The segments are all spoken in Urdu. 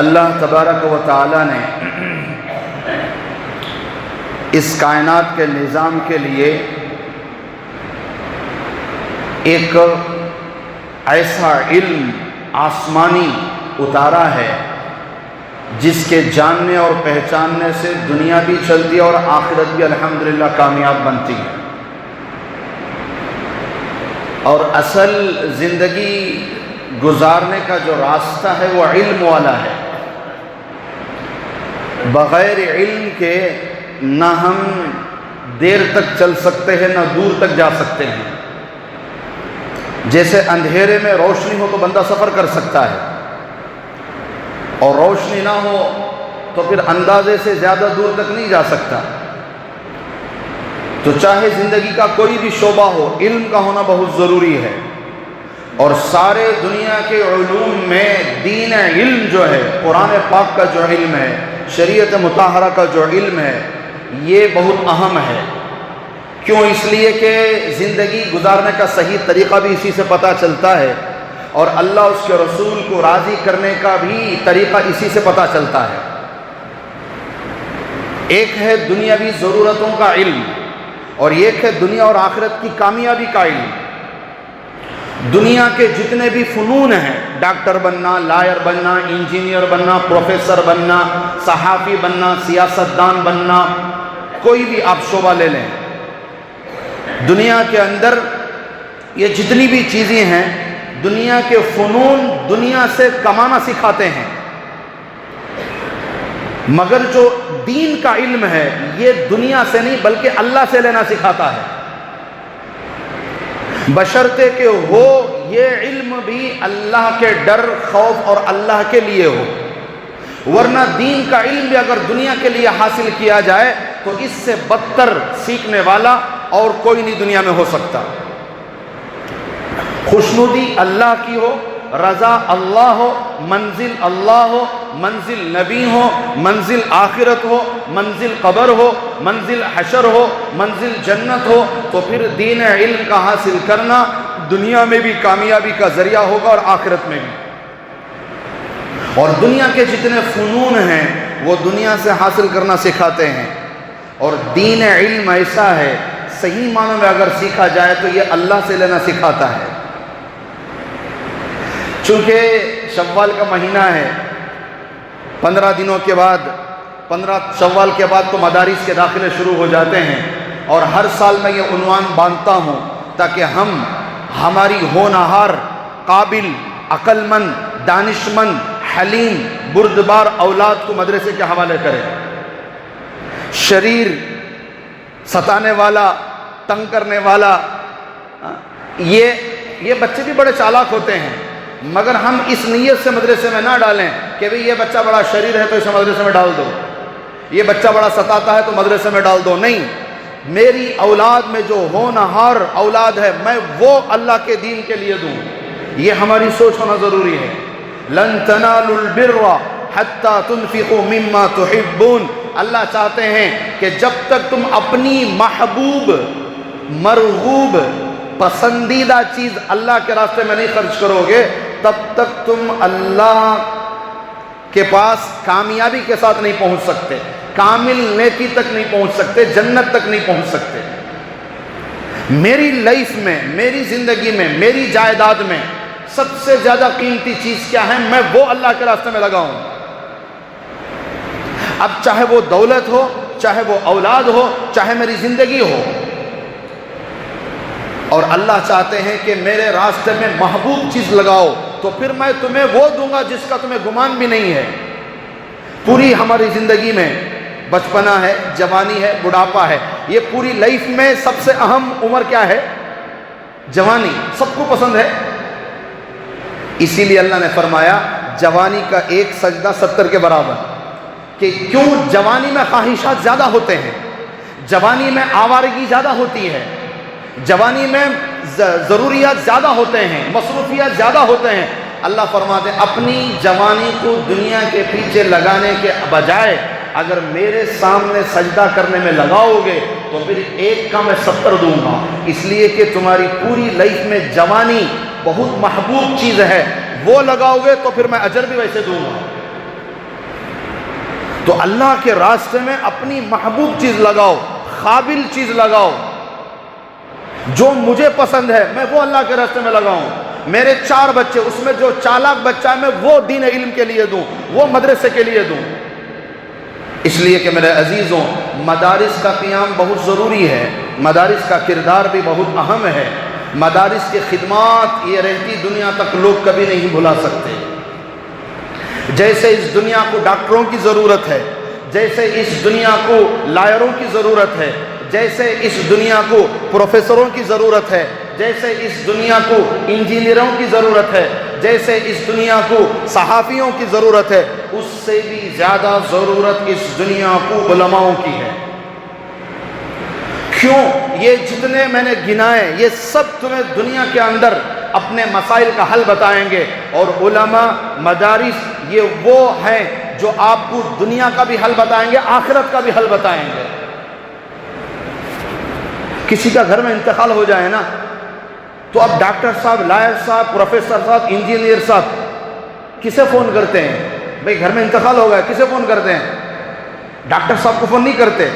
اللہ تبارک و تعالی نے اس کائنات کے نظام کے لیے ایک ایسا علم آسمانی اتارا ہے جس کے جاننے اور پہچاننے سے دنیا بھی چلتی ہے اور آخرت بھی الحمدللہ کامیاب بنتی ہے۔ اور اصل زندگی گزارنے کا جو راستہ ہے وہ علم والا ہے۔ بغیر علم کے نہ ہم دیر تک چل سکتے ہیں نہ دور تک جا سکتے ہیں۔ جیسے اندھیرے میں روشنی ہو تو بندہ سفر کر سکتا ہے، اور روشنی نہ ہو تو پھر اندازے سے زیادہ دور تک نہیں جا سکتا۔ تو چاہے زندگی کا کوئی بھی شعبہ ہو، علم کا ہونا بہت ضروری ہے۔ اور سارے دنیا کے علوم میں دین علم جو ہے، قرآن پاک کا جو علم ہے، شریعت مطہرہ کا جو علم ہے، یہ بہت اہم ہے۔ کیوں؟ اس لیے کہ زندگی گزارنے کا صحیح طریقہ بھی اسی سے پتہ چلتا ہے، اور اللہ اس کے رسول کو راضی کرنے کا بھی طریقہ اسی سے پتہ چلتا ہے۔ ایک ہے دنیاوی ضرورتوں کا علم، اور ایک ہے دنیا اور آخرت کی کامیابی کا علم۔ دنیا کے جتنے بھی فنون ہیں، ڈاکٹر بننا، لائر بننا، انجینئر بننا، پروفیسر بننا، صحافی بننا، سیاستدان بننا، کوئی بھی آپ شعبہ لے لیں، دنیا کے اندر یہ جتنی بھی چیزیں ہیں، دنیا کے فنون دنیا سے کمانا سکھاتے ہیں، مگر جو دین کا علم ہے یہ دنیا سے نہیں بلکہ اللہ سے لینا سکھاتا ہے، بشرطے کہ ہو یہ علم بھی اللہ کے ڈر، خوف اور اللہ کے لیے ہو۔ ورنہ دین کا علم بھی اگر دنیا کے لیے حاصل کیا جائے تو اس سے بدتر سیکھنے والا اور کوئی نہیں دنیا میں ہو سکتا۔ خوشنودی اللہ کی ہو، رضا اللہ ہو، منزل اللہ ہو، منزل نبی ہو، منزل آخرت ہو، منزل قبر ہو، منزل حشر ہو، منزل جنت ہو، تو پھر دین علم کا حاصل کرنا دنیا میں بھی کامیابی کا ذریعہ ہوگا اور آخرت میں بھی۔ اور دنیا کے جتنے فنون ہیں وہ دنیا سے حاصل کرنا سکھاتے ہیں، اور دین علم ایسا ہے صحیح معنوں میں اگر سیکھا جائے تو یہ اللہ سے لینا سکھاتا ہے۔ چونکہ شوال کا مہینہ ہے، 15 دنوں کے بعد، 15 شوال کے بعد تو مدارس کے داخلے شروع ہو جاتے ہیں، اور ہر سال میں یہ عنوان باندھتا ہوں تاکہ ہم ہماری ہونہار، قابل، عقل مند، دانش مند، حلیم، بردبار اولاد کو مدرسے کے حوالے کریں۔ شریر، ستانے والا، تنگ کرنے والا، یہ بچے بھی بڑے چالاک ہوتے ہیں، مگر ہم اس نیت سے مدرسے میں نہ ڈالیں کہ بھئی یہ بچہ بڑا شریر ہے تو اسے مدرسے میں ڈال دو، یہ بچہ بڑا ستاتا ہے تو مدرسے میں ڈال دو۔ نہیں، میری اولاد میں جو ہونہار اولاد ہے میں وہ اللہ کے دین کے لیے دوں، یہ ہماری سوچ ہونا ضروری ہے۔ لن تنالوا البر حتی تنفقوا مما تحبون، اللہ چاہتے ہیں کہ جب تک تم اپنی محبوب، مرغوب، پسندیدہ چیز اللہ کے راستے میں نہیں خرچ کرو گے تب تک تم اللہ کے پاس کامیابی کے ساتھ نہیں پہنچ سکتے، کامل نیکی تک نہیں پہنچ سکتے، جنت تک نہیں پہنچ سکتے۔ میری لائف میں، میری زندگی میں، میری جائیداد میں سب سے زیادہ قیمتی چیز کیا ہے؟ میں وہ اللہ کے راستے میں لگاؤں۔ اب چاہے وہ دولت ہو، چاہے وہ اولاد ہو، چاہے میری زندگی ہو، اور اللہ چاہتے ہیں کہ میرے راستے میں محبوب چیز لگاؤ تو پھر میں تمہیں وہ دوں گا جس کا تمہیں گمان بھی نہیں ہے۔ پوری ہماری زندگی میں بچپنا ہے، جوانی ہے، بڑھاپا ہے، یہ پوری لائف میں سب سے اہم عمر کیا ہے؟ جوانی، سب کو پسند ہے۔ اسی لیے اللہ نے فرمایا جوانی کا ایک سجدہ 70 کے برابر، کہ کیوں؟ جوانی میں خواہشات زیادہ ہوتے ہیں، جوانی میں آوارگی زیادہ ہوتی ہے، جوانی میں ضروریات زیادہ ہوتے ہیں، مصروفیات زیادہ ہوتے ہیں۔ اللہ فرماتے ہیں اپنی جوانی کو دنیا کے پیچھے لگانے کے بجائے اگر میرے سامنے سجدہ کرنے میں لگاؤ گے تو پھر ایک کا میں 70 دوں گا، اس لیے کہ تمہاری پوری لائف میں جوانی بہت محبوب چیز ہے، وہ لگاؤ گے تو پھر میں اجر بھی ویسے دوں گا۔ تو اللہ کے راستے میں اپنی محبوب چیز لگاؤ، قابل چیز لگاؤ، جو مجھے پسند ہے میں وہ اللہ کے راستے میں لگاؤں۔ میرے 4 بچے، اس میں جو چالاک بچہ ہے میں وہ دین علم کے لیے دوں، وہ مدرسے کے لیے دوں۔ اس لیے کہ میرے عزیزوں، مدارس کا قیام بہت ضروری ہے، مدارس کا کردار بھی بہت اہم ہے، مدارس کی خدمات یہ رہتی دنیا تک لوگ کبھی نہیں بھلا سکتے۔ جیسے اس دنیا کو ڈاکٹروں کی ضرورت ہے، جیسے اس دنیا کو لائروں کی ضرورت ہے، جیسے اس دنیا کو پروفیسروں کی ضرورت ہے، جیسے اس دنیا کو انجینئروں کی ضرورت ہے، جیسے اس دنیا کو صحافیوں کی ضرورت ہے، اس سے بھی زیادہ ضرورت اس دنیا کو علماؤں کی ہے۔ کیوں؟ یہ جتنے میں نے گنائے یہ سب تمہیں دنیا کے اندر اپنے مسائل کا حل بتائیں گے، اور علماء مدارس یہ وہ ہیں جو آپ کو دنیا کا بھی حل بتائیں گے، آخرت کا بھی حل بتائیں گے۔ کسی کا گھر میں انتقال ہو جائے نا تو اب ڈاکٹر صاحب، لائر صاحب، پروفیسر صاحب، انجینئر صاحب کسے فون کرتے ہیں؟ بھئی گھر میں انتقال ہو گیا، کسے فون کرتے ہیں؟ ڈاکٹر صاحب کو فون نہیں کرتے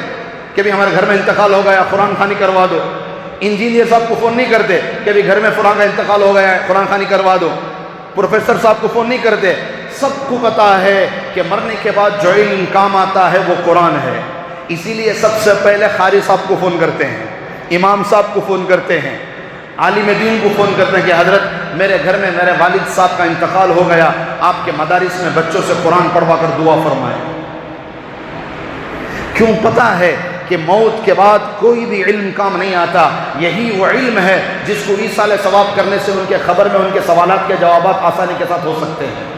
کہ بھی ہمارے گھر میں انتقال ہو گیا قرآن خوانی کروا دو۔ انجینئر صاحب کو فون نہیں کرتے کہ بھی گھر میں فلاں کا انتقال ہو گیا ہے قرآن خوانی کروا دو۔ پروفیسر صاحب کو فون نہیں کرتے۔ سب کو پتا ہے کہ مرنے کے بعد جو علم کام آتا ہے وہ قرآن ہے، اسی لیے سب سے پہلے قاری صاحب کو فون کرتے ہیں، امام صاحب کو فون کرتے ہیں، عالم دین کو فون کرتے ہیں کہ حضرت میرے گھر میں میرے والد صاحب کا انتقال ہو گیا، آپ کے مدارس میں بچوں سے قرآن پڑھوا کر دعا فرمائیں۔ کیوں؟ پتہ ہے کہ موت کے بعد کوئی بھی علم کام نہیں آتا، یہی وہ علم ہے جس کو ایصال ثواب کرنے سے ان کے خبر میں ان کے سوالات کے جوابات آسانی کے ساتھ ہو سکتے ہیں۔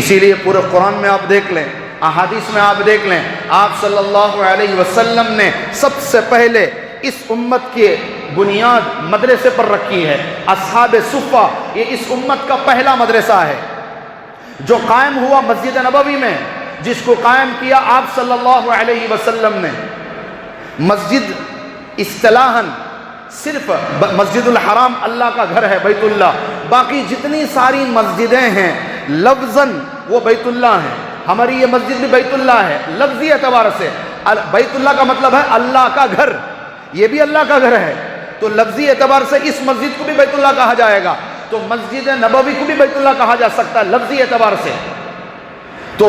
اسی لیے پورے قرآن میں آپ دیکھ لیں، احادیث میں آپ دیکھ لیں، آپ صلی اللہ علیہ وسلم نے سب سے پہلے اس امت کی بنیاد مدرسے پر رکھی ہے۔ اصحاب صفہ یہ اس امت کا پہلا مدرسہ ہے جو قائم ہوا مسجد نبوی میں، جس کو قائم کیا آپ صلی اللہ علیہ وسلم نے۔ مسجد اصطلاحاً صرف مسجد الحرام اللہ کا گھر ہے، بیت اللہ، باقی جتنی ساری مسجدیں ہیں لفظاً وہ بیت اللہ ہیں۔ ہماری یہ مسجد بھی بیت اللہ ہے لفظی اعتبار سے، بیت اللہ کا مطلب ہے اللہ کا گھر، یہ بھی اللہ کا گھر ہے، تو لفظی اعتبار سے اس مسجد کو بھی بیت اللہ کہا جائے گا، تو مسجد نبوی کو بھی بیت اللہ کہا جا سکتا ہے لفظی اعتبار سے۔ تو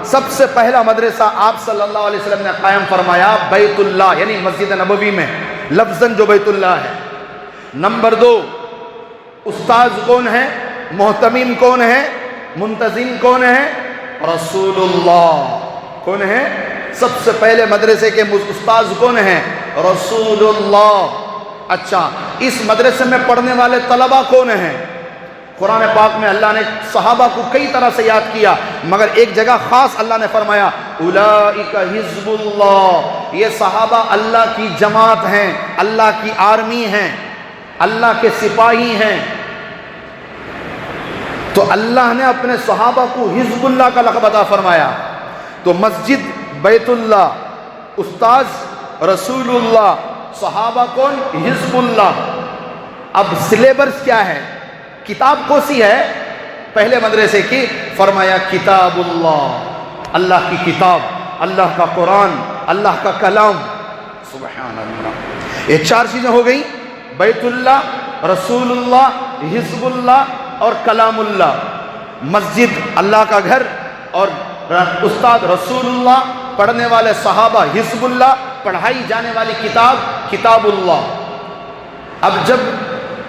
سب سے پہلا مدرسہ آپ صلی اللہ علیہ وسلم نے قائم فرمایا بیت اللہ، یعنی مسجد نبوی میں لفظاً جو بیت اللہ ہے۔ نمبر 2، استاذ کون ہے، محتمم کون ہے، منتظم کون ہے؟ رسول اللہ۔ کون ہے؟ سب سے پہلے مدرسے کے استاذ کون ہیں؟ رسول اللہ۔ اچھا، اس مدرسے میں پڑھنے والے طلبہ کون ہیں؟ قرآن پاک میں اللہ نے صحابہ کو کئی طرح سے یاد کیا، مگر ایک جگہ خاص اللہ نے فرمایا اولئک حزب اللہ، یہ صحابہ اللہ کی جماعت ہیں، اللہ کی آرمی ہیں، اللہ کے سپاہی ہیں۔ تو اللہ نے اپنے صحابہ کو حزب اللہ کا لقب عطا فرمایا۔ تو مسجد بیت اللہ، استاذ رسول اللہ، صحابہ کون؟ حزب اللہ۔ اب سلیبس کیا ہے، کتاب کون سی ہے پہلے مدرسے کی؟ فرمایا کتاب اللہ، اللہ کی کتاب، اللہ کا قرآن، اللہ کا کلام۔ سبحان اللہ، یہ 4 چیزیں ہو گئی، بیت اللہ، رسول اللہ، حزب اللہ اور کلام اللہ۔ مسجد اللہ کا گھر، اور استاد رسول اللہ، پڑھنے والے صحابہ حزب اللہ، پڑھائی جانے والی کتاب کتاب اللہ۔ اب جب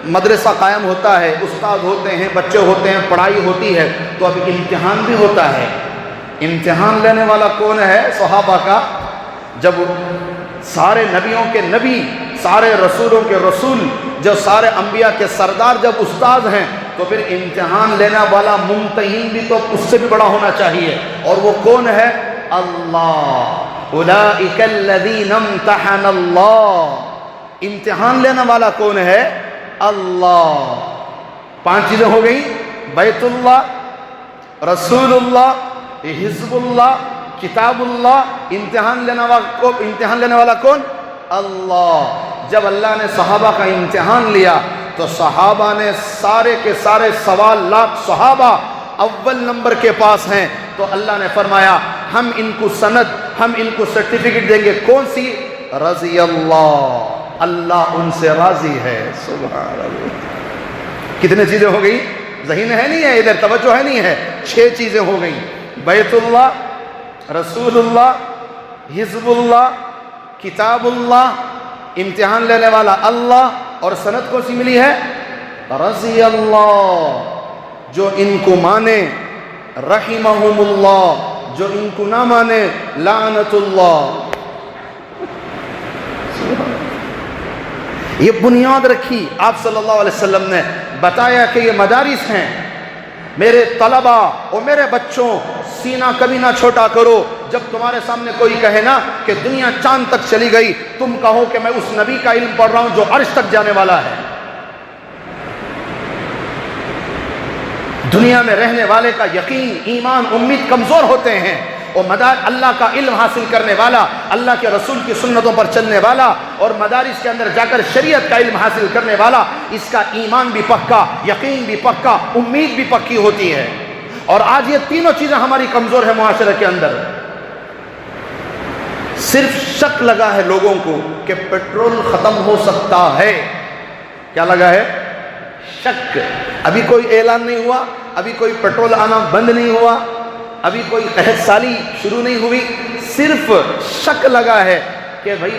مدرسہ قائم ہوتا ہے، استاد ہوتے ہیں، بچے ہوتے ہیں، پڑھائی ہوتی ہے، تو اب امتحان بھی ہوتا ہے۔ امتحان لینے والا کون ہے؟ صحابہ کا۔ جب سارے نبیوں کے نبی، سارے رسولوں کے رسول، جو سارے انبیاء کے سردار جب استاد ہیں، تو پھر امتحان لینے والا ممتحن بھی تو اس سے بھی بڑا ہونا چاہیے، اور وہ کون ہے؟ اللہ۔ اولئک الذین امتحن اللہ، امتحان لینے والا کون ہے؟ اللہ۔ 5 چیزیں ہو گئی، بیت اللہ، رسول اللہ، حزب اللہ، کتاب اللہ، امتحان لینے والا کون؟ اللہ۔ جب اللہ نے صحابہ کا امتحان لیا تو صحابہ نے سارے کے سارے سوالات صحابہ اول نمبر کے پاس ہیں، تو اللہ نے فرمایا ہم ان کو سند، ہم ان کو سرٹیفکیٹ دیں گے. کون سی؟ رضی اللہ، اللہ ان سے راضی ہے. سبحان اللہ. کتنے چیزیں ہو گئی؟ ذہن ہے نہیں ہے ادھر، توجہ ہے نہیں ہے. 6 چیزیں ہو گئیں. بیت اللہ، رسول اللہ، حزب اللہ، کتاب اللہ، امتحان لینے والا اللہ، اور سند کون سی ملی ہے؟ رضی اللہ. جو ان کو مانے رحمہم اللہ، جو ان کو نہ مانے لعنت اللہ. یہ بنیاد رکھی. آپ صلی اللہ علیہ وسلم نے بتایا کہ یہ مدارس ہیں. میرے طلبہ اور میرے بچوں، سینہ کبھی نہ چھوٹا کرو. جب تمہارے سامنے کوئی کہے نا کہ دنیا چاند تک چلی گئی، تم کہو کہ میں اس نبی کا علم پڑھ رہا ہوں جو عرش تک جانے والا ہے. دنیا میں رہنے والے کا یقین، ایمان، امید کمزور ہوتے ہیں. اور اللہ کا علم حاصل کرنے والا، اللہ کے رسول کی سنتوں پر چلنے والا، اور مدارس کے اندر جا کر شریعت کا علم حاصل کرنے والا، اس کا ایمان بھی پکا، یقین بھی پکا، امید بھی پکی ہوتی ہے. اور آج یہ تینوں چیزیں ہماری کمزور ہیں معاشرے کے اندر. صرف شک لگا ہے لوگوں کو کہ پیٹرول ختم ہو سکتا ہے. کیا لگا ہے؟ شک. ابھی کوئی اعلان نہیں ہوا، ابھی کوئی پیٹرول آنا بند نہیں ہوا، ابھی کوئی قحط سالی شروع نہیں ہوئی. صرف شک لگا ہے کہ بھائی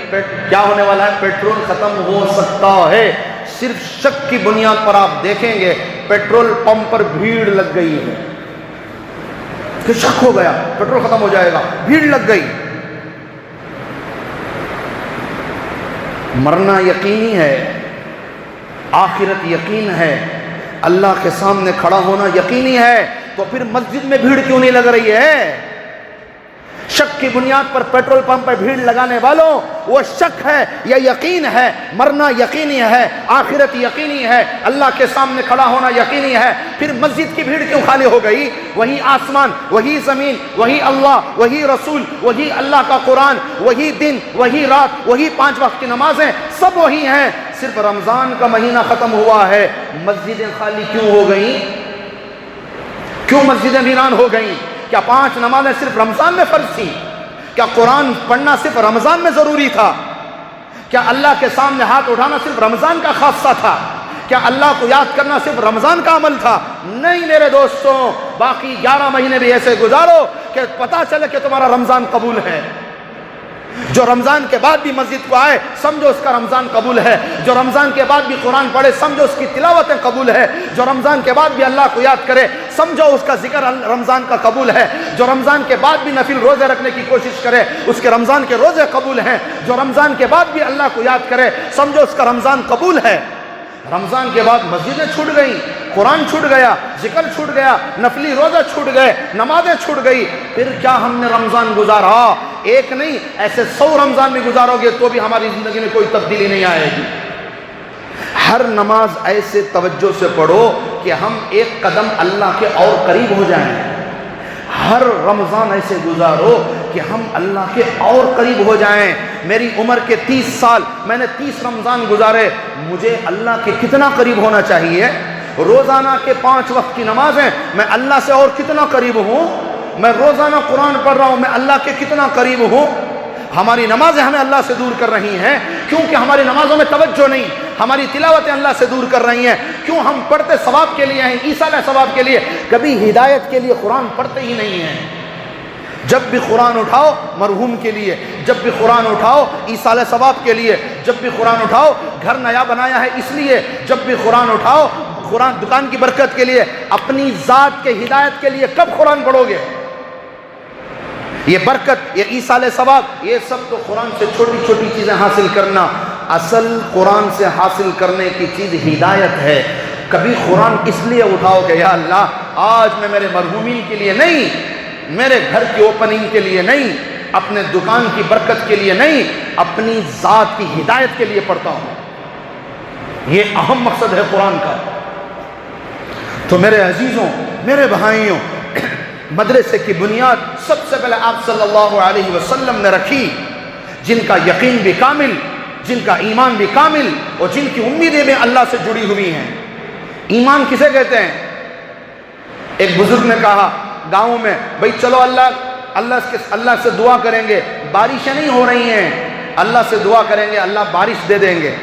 کیا ہونے والا ہے؟ پیٹرول ختم ہو سکتا ہے. صرف شک کی بنیاد پر آپ دیکھیں گے پیٹرول پمپ پر بھیڑ لگ گئی ہے کہ شک ہو گیا پیٹرول ختم ہو جائے گا، بھیڑ لگ گئی. مرنا یقینی ہے، آخرت یقین ہے، اللہ کے سامنے کھڑا ہونا یقینی ہے. تو پھر مسجد میں بھیڑ کیوں نہیں لگ رہی ہے؟ شک کی بنیاد پر پیٹرول پمپ پہ بھیڑ لگانے والوں، وہ شک ہے یا یقین ہے؟ مرنا یقینی ہے، آخرت یقینی ہے، اللہ کے سامنے کھڑا ہونا یقینی ہے. پھر مسجد کی بھیڑ کیوں خالی ہو گئی؟ وہی آسمان، وہی زمین، وہی اللہ، وہی رسول، وہی اللہ کا قرآن، وہی دن، وہی رات، وہی 5 وقت کی نمازیں، سب وہی ہیں. صرف رمضان کا مہینہ ختم ہوا ہے، مسجدیں خالی کیوں ہو گئیں؟ کیوں مسجدیں ویران ہو گئیں؟ کیا 5 نمازیں صرف رمضان میں فرض تھیں؟ کیا قرآن پڑھنا صرف رمضان میں ضروری تھا؟ کیا اللہ کے سامنے ہاتھ اٹھانا صرف رمضان کا خاصہ تھا؟ کیا اللہ کو یاد کرنا صرف رمضان کا عمل تھا؟ نہیں میرے دوستوں، باقی 11 مہینے بھی ایسے گزارو کہ پتہ چلے کہ تمہارا رمضان قبول ہے. جو رمضان کے بعد بھی مسجد کو آئے، سمجھو اس کا رمضان قبول ہے. جو رمضان کے بعد بھی قرآن پڑھے، سمجھو اس کی تلاوتیں قبول ہے. جو رمضان کے بعد بھی اللہ کو یاد کرے، سمجھو اس کا ذکر رمضان کا قبول ہے. جو رمضان کے بعد بھی نفل روزے رکھنے کی کوشش کرے، اس کے رمضان کے روزے قبول ہیں. جو رمضان کے بعد بھی اللہ کو یاد کرے، سمجھو اس کا رمضان قبول ہے. رمضان کے بعد مسجدیں چھوٹ گئیں، قرآن چھوٹ گیا، ذکر چھوٹ گیا، نفلی روزہ چھوٹ گئے، نمازیں چھوٹ گئی. پھر کیا ہم نے رمضان گزارا؟ ایک نہیں، ایسے 100 رمضان بھی گزارو گے تو بھی ہماری زندگی میں کوئی تبدیلی نہیں آئے گی. ہر نماز ایسے توجہ سے پڑھو کہ ہم ایک قدم اللہ کے اور قریب ہو جائیں. ہر رمضان ایسے گزارو کہ ہم اللہ کے اور قریب ہو جائیں. میری عمر کے 30 سال، میں نے 30 رمضان گزارے. مجھے اللہ کے کتنا قریب ہونا چاہیے؟ روزانہ کے 5 وقت کی نمازیں، میں اللہ سے اور کتنا قریب ہوں؟ میں روزانہ قرآن پڑھ رہا ہوں، میں اللہ کے کتنا قریب ہوں؟ ہماری نمازیں ہمیں اللہ سے دور کر رہی ہیں کیونکہ ہماری نمازوں میں توجہ نہیں. ہماری تلاوتیں اللہ سے دور کر رہی ہیں. کیوں؟ ہم پڑھتے ثواب کے لیے ہیں، ایصال ثواب کے لیے، کبھی ہدایت کے لیے قرآن پڑھتے ہی نہیں ہیں. جب بھی قرآن اٹھاؤ مرحوم کے لیے، جب بھی قرآن اٹھاؤ ایصال ثواب کے لیے، جب بھی قرآن اٹھاؤ گھر نیا بنایا ہے اس لیے، جب بھی قرآن اٹھاؤ قرآن دکان کی برکت کے لیے. اپنی ذات کے ہدایت کے لیے کب قرآن پڑھو گے؟ یہ برکت، یہ ایصال ثواب، یہ سب تو قرآن سے چھوٹی چھوٹی چیزیں حاصل کرنا. اصل قرآن سے حاصل کرنے کی چیز ہدایت ہے. کبھی قرآن اس لیے اٹھاؤ کہ یا اللہ آج میں میرے مرحومین کے لیے نہیں، میرے گھر کی اوپننگ کے لیے نہیں، اپنے دکان کی برکت کے لیے نہیں، اپنی ذات کی ہدایت کے لیے پڑھتا ہوں. یہ اہم مقصد ہے قرآن کا. تو میرے عزیزوں، میرے بھائیوں، مدرسے کی بنیاد سب سے پہلے آپ صلی اللہ علیہ وسلم نے رکھی. جن کا یقین بھی کامل، جن کا ایمان بھی کامل، اور جن کی امیدیں بھی اللہ سے جڑی ہوئی ہیں. ایمان کسے کہتے ہیں؟ ایک بزرگ نے کہا گاؤں میں، بھئی چلو اللہ اللہ سے دعا کریں گے بارشیں نہیں ہو رہی ہیں، اللہ سے دعا کریں گے اللہ بارش دے دیں گے۔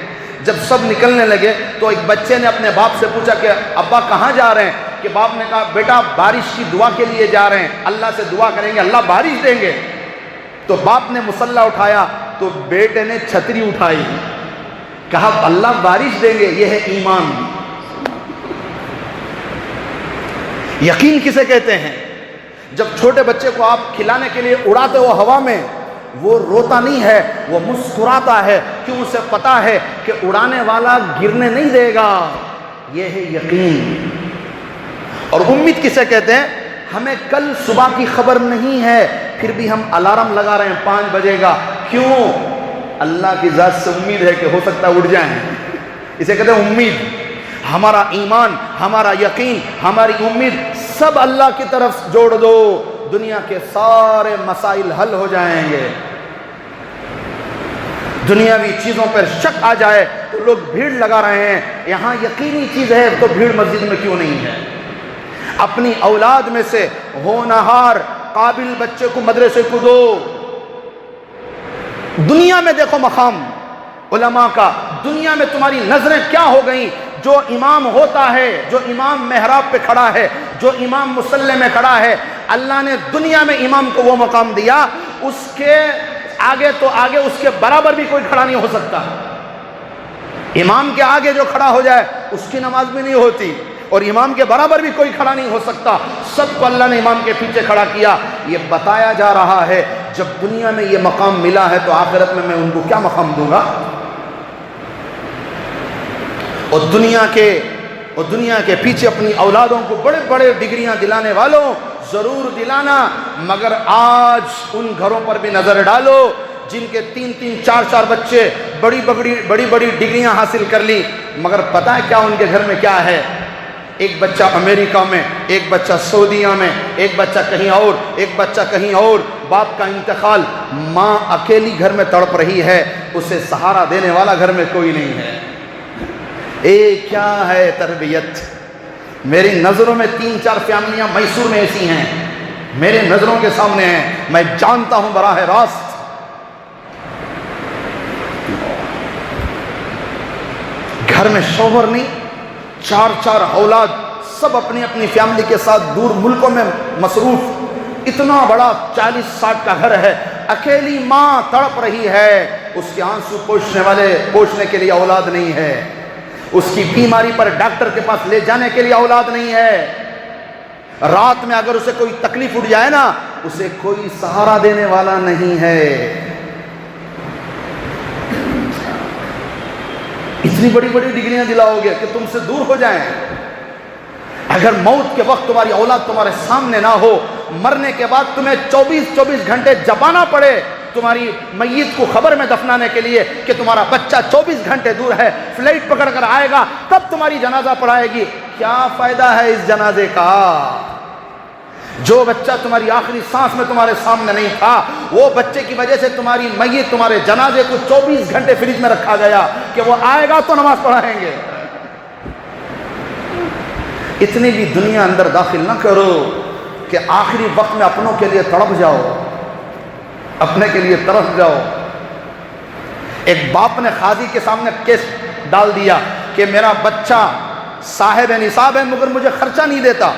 جب سب نکلنے لگے تو ایک بچے نے اپنے باپ سے پوچھا کہ ابا کہاں جا رہے ہیں؟ کہ باپ نے کہا بیٹا بارش کی دعا کے لیے جا رہے ہیں، اللہ سے دعا کریں گے اللہ بارش دیں گے۔ تو باپ نے مصلی اٹھایا تو بیٹے نے چھتری اٹھائی، کہا اللہ بارش دیں گے، یہ ہے ایمان۔ یقین کسے کہتے ہیں؟ جب چھوٹے بچے کو آپ کھلانے کے لیے اڑاتے ہو ہوا میں، وہ روتا نہیں ہے، وہ مسکراتا ہے، کیوں؟ اسے پتا ہے کہ اڑانے والا گرنے نہیں دے گا، یہ ہے یقین۔ اور امید کسے کہتے ہیں؟ ہمیں کل صبح کی خبر نہیں ہے، پھر بھی ہم الارم لگا رہے ہیں 5 بجے گا، کیوں؟ اللہ کی ذات سے امید ہے کہ ہو سکتا ہے اڑ جائیں، اسے کہتے ہیں امید۔ ہمارا ایمان، ہمارا یقین، ہماری امید سب اللہ کی طرف جوڑ دو، دنیا کے سارے مسائل حل ہو جائیں گے۔ دنیاوی چیزوں پر شک آ جائے تو لوگ بھیڑ لگا رہے ہیں، یہاں یقینی چیز ہے تو بھیڑ مسجد میں کیوں نہیں ہے؟ اپنی اولاد میں سے ہونہار قابل بچے کو مدرسے کو دو۔ دنیا میں دیکھو مقام علماء کا، دنیا میں تمہاری نظریں کیا ہو گئیں؟ جو امام ہوتا ہے، جو امام محراب پہ کھڑا ہے، جو امام مصلی میں کھڑا ہے، اللہ نے دنیا میں امام کو وہ مقام دیا، اس کے آگے تو آگے اس کے برابر بھی کوئی کھڑا نہیں ہو سکتا۔ امام کے آگے جو کھڑا ہو جائے اس کی نماز بھی نہیں ہوتی، اور امام کے برابر بھی کوئی کھڑا نہیں ہو سکتا۔ سب کو اللہ نے امام کے پیچھے کھڑا کیا۔ یہ بتایا جا رہا ہے جب دنیا میں یہ مقام ملا ہے تو آخرت میں ان کو کیا مقام دوں گا؟ اور دنیا کے پیچھے اپنی اولادوں کو بڑے بڑے ڈگریاں دلانے والوں ضرور دلانا، مگر آج ان گھروں پر بھی نظر ڈالو جن کے 3-3 4-4 بچے بڑی بڑی ڈگریاں حاصل کر لی، مگر پتہ ہے کیا ان کے گھر میں کیا ہے؟ ایک بچہ امریکہ میں، ایک بچہ سعودیہ میں، ایک بچہ کہیں اور، ایک بچہ کہیں اور، باپ کا انتقال، ماں اکیلی گھر میں تڑپ رہی ہے، اسے سہارا دینے والا گھر میں کوئی نہیں ہے۔ کیا ہے تربیت؟ میری نظروں میں 3-4 فیملیاں میسور میں ایسی ہیں، میرے نظروں کے سامنے ہیں، میں جانتا ہوں براہ راست۔ گھر میں شوہر نہیں، 4 اولاد، سب اپنی اپنی فیملی کے ساتھ دور ملکوں میں مصروف، اتنا بڑا 40-60 کا گھر ہے، اکیلی ماں تڑپ رہی ہے، اس کے آنسو پوچھنے کے لیے اولاد نہیں ہے، اس کی بیماری پر ڈاکٹر کے پاس لے جانے کے لیے اولاد نہیں ہے، رات میں اگر اسے کوئی تکلیف اٹھ جائے نا، اسے کوئی سہارا دینے والا نہیں ہے۔ اتنی بڑی ڈگریاں دلاؤ گے کہ تم سے دور ہو جائیں۔ اگر موت کے وقت تمہاری اولاد تمہارے سامنے نہ ہو، مرنے کے بعد تمہیں 24 گھنٹے جبانا پڑے تمہاری میت کو خبر میں دفنانے کے لیے کہ تمہارا بچہ 24 گھنٹے دور ہے، فلائٹ پکڑ کر آئے گا تب تمہاری جنازہ پڑھائے گی، کیا فائدہ ہے اس جنازے کا؟ جو بچہ تمہاری آخری سانس میں تمہارے سامنے نہیں تھا، وہ بچے کی وجہ سے تمہاری میت، تمہارے جنازے کو 24 گھنٹے فریج میں رکھا گیا کہ وہ آئے گا تو نماز پڑھائیں گے۔ اتنی بھی دنیا اندر داخل نہ کرو کہ آخری وقت میں اپنوں کے لیے تڑپ جاؤ، اپنے کے لیے ترس جاؤ۔ ایک باپ نے قاضی کے سامنے کیس ڈال دیا کہ میرا بچہ صاحب نصاب ہے مگر مجھے خرچہ نہیں دیتا،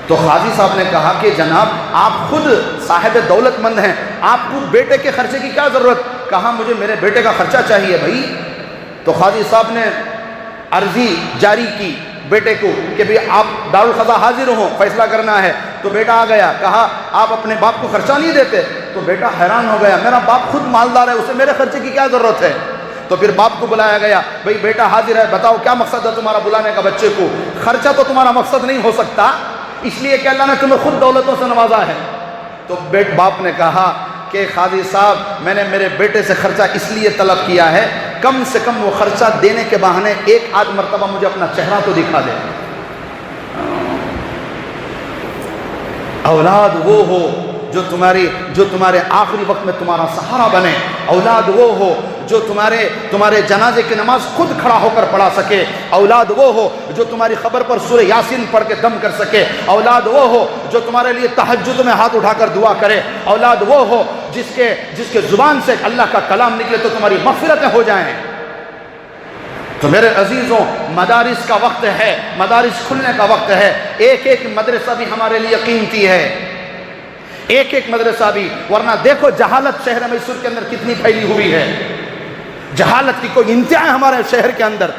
تو قاضی صاحب نے کہا کہ جناب آپ خود صاحب دولت مند ہیں، آپ کو بیٹے کے خرچے کی کیا ضرورت؟ کہا مجھے میرے بیٹے کا خرچہ چاہیے بھائی۔ تو قاضی صاحب نے عرضی جاری کی بیٹے کو کہ بھی آپ دارالقضا حاضر ہوں، فیصلہ کرنا ہے۔ تو بیٹا آ گیا، کہا آپ اپنے باپ کو خرچہ نہیں دیتے؟ تو بیٹا حیران ہو گیا، میرا باپ خود مالدار ہے، اسے میرے خرچے کی کیا ضرورت ہے؟ تو پھر باپ کو بلایا گیا، بھئی بیٹا حاضر ہے، بتاؤ کیا مقصد ہے تمہارا بلانے کا بچے کو؟ خرچہ تو تمہارا مقصد نہیں ہو سکتا، اس لیے کہ اللہ نے تمہیں خود دولتوں سے نوازا ہے۔ تو باپ نے کہا کہ قاضی صاحب میں نے میرے بیٹے سے خرچہ اس لیے طلب کیا ہے، کم سے کم وہ خرچہ دینے کے بہانے ایک آدھ مرتبہ مجھے اپنا چہرہ تو دکھا دے۔ اولاد وہ ہو جو تمہارے آخری وقت میں تمہارا سہارا بنے، اولاد وہ ہو جو تمہارے جنازے کی نماز خود کھڑا ہو کر پڑھا سکے، اولاد وہ ہو جو تمہاری قبر پر سورہ یاسین پڑھ کے دم کر سکے، اولاد وہ ہو جو تمہارے لیے تہجد میں ہاتھ اٹھا کر دعا کرے، اولاد وہ ہو جس کے زبان سے اللہ کا کلام نکلے تو تمہاری مغفرتیں ہو جائیں۔ تو میرے عزیزوں، مدارس کا وقت ہے، مدارس کھلنے کا وقت ہے، ایک ایک مدرسہ بھی ہمارے لیے قیمتی ہے، ایک ایک مدرسہ بھی، ورنہ دیکھو جہالت شہر میسور کے اندر کتنی پھیلی ہوئی ہے، جہالت کی کوئی انتہا ہے ہمارے شہر کے اندر۔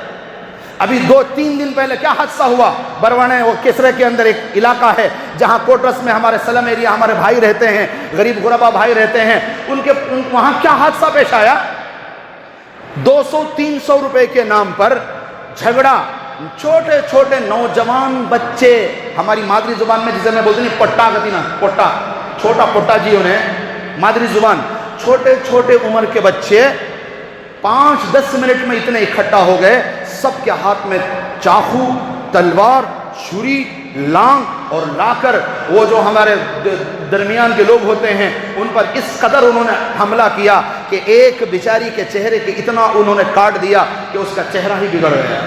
ابھی 2-3 دن پہلے کیا حادثہ ہوا، بروانے اور کسرے کے اندر ایک علاقہ ہے جہاں کوٹرس میں ہمارے سلم ایریا ہمارے بھائی رہتے ہیں، غریب غربا بھائی رہتے ہیں، وہاں کیا حادثہ پیش آیا، 200-300 روپے کے نام پر جھگڑا، چھوٹے چھوٹے نوجوان بچے، ہماری مادری زبان میں جسے میں بولتے ہیں پٹا کہتی نا، پٹا، چھوٹا پٹا جی انہیں مادری زبان، چھوٹے چھوٹے عمر کے بچے 5-10 منٹ میں اتنے اکٹھا ہو گئے، سب کے ہاتھ میں چاقو، تلوار، چھری، لانگ اور لا کر وہ جو ہمارے درمیان کے لوگ ہوتے ہیں ان پر اس قدر انہوں نے حملہ کیا کہ ایک بیچاری کے چہرے کے اتنا انہوں نے کاٹ دیا کہ اس کا چہرہ ہی بگڑ گیا۔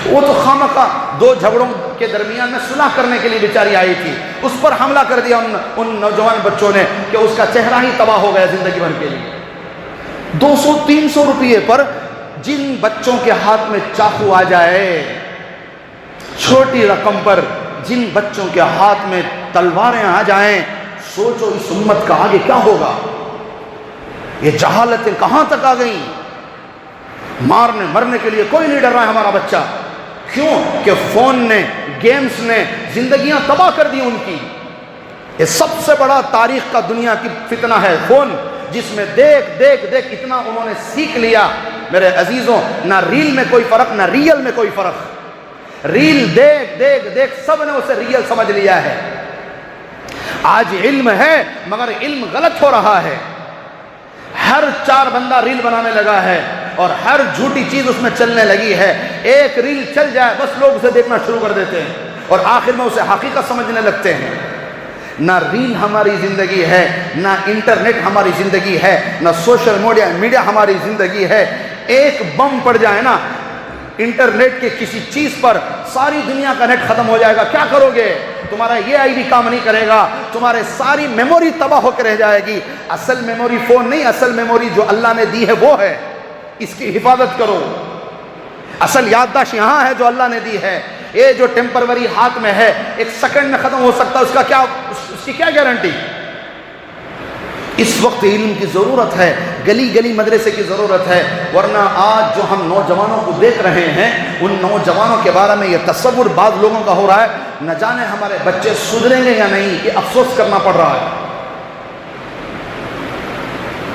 وہ تو خامخواہ 2 جھگڑوں کے درمیان میں صلح کرنے کے لیے بیچاری آئی تھی، اس پر حملہ کر دیا ان نوجوان بچوں نے کہ اس کا چہرہ ہی تباہ ہو گیا زندگی بھر کے لیے۔ 200-300 روپئے پر جن بچوں کے ہاتھ میں چاقو آ جائے، چھوٹی رقم پر جن بچوں کے ہاتھ میں تلواریں آ جائیں، سوچو اس امت کا آگے کیا ہوگا۔ یہ جہالتیں کہاں تک آ گئیں، مارنے مرنے کے لیے کوئی نہیں ڈر رہا ہے ہمارا بچہ، کیوں کہ فون نے، گیمز نے زندگیاں تباہ کر دی ان کی۔ یہ سب سے بڑا تاریخ کا دنیا کی فتنہ ہے فون، جس میں دیکھ اتنا انہوں نے سیکھ لیا۔ میرے عزیزوں، نہ ریل میں کوئی فرق، نہ ریل میں کوئی فرق، ریل دیکھ سب نے اسے ریل سمجھ لیا ہے۔ آج علم ہے مگر علم غلط ہو رہا ہے، ہر 4 بندہ ریل بنانے لگا ہے اور ہر جھوٹی چیز اس میں چلنے لگی ہے۔ ایک ریل چل جائے بس لوگ اسے دیکھنا شروع کر دیتے ہیں اور آخر میں اسے حقیقت سمجھنے لگتے ہیں۔ نہ ریل ہماری زندگی ہے، نہ انٹرنیٹ ہماری زندگی ہے، نہ سوشل میڈیا ہماری زندگی ہے۔ ایک بم پڑ جائے نا انٹرنیٹ کے کسی چیز پر، ساری دنیا کا نیٹ ختم ہو جائے گا، کیا کرو گے؟ تمہارا یہ آئی ڈی کام نہیں کرے گا، تمہارے ساری میموری تباہ ہو کے رہ جائے گی۔ اصل میموری فون نہیں، اصل میموری جو اللہ نے دی ہے وہ ہے، اس کی حفاظت کرو۔ اصل یادداشت یہاں ہے جو اللہ نے دی ہے، یہ جو ٹیمپروری ہاتھ میں ہے 1 سیکنڈ میں ختم ہو سکتا ہے، اس کی کیا گارنٹی؟ اس وقت علم کی ضرورت ہے، گلی گلی مدرسے کی ضرورت ہے، ورنہ آج جو ہم نوجوانوں کو دیکھ رہے ہیں ان نوجوانوں کے بارے میں یہ تصور بعض لوگوں کا ہو رہا ہے نہ جانے ہمارے بچے سدھریں گے یا نہیں، یہ افسوس کرنا پڑ رہا ہے۔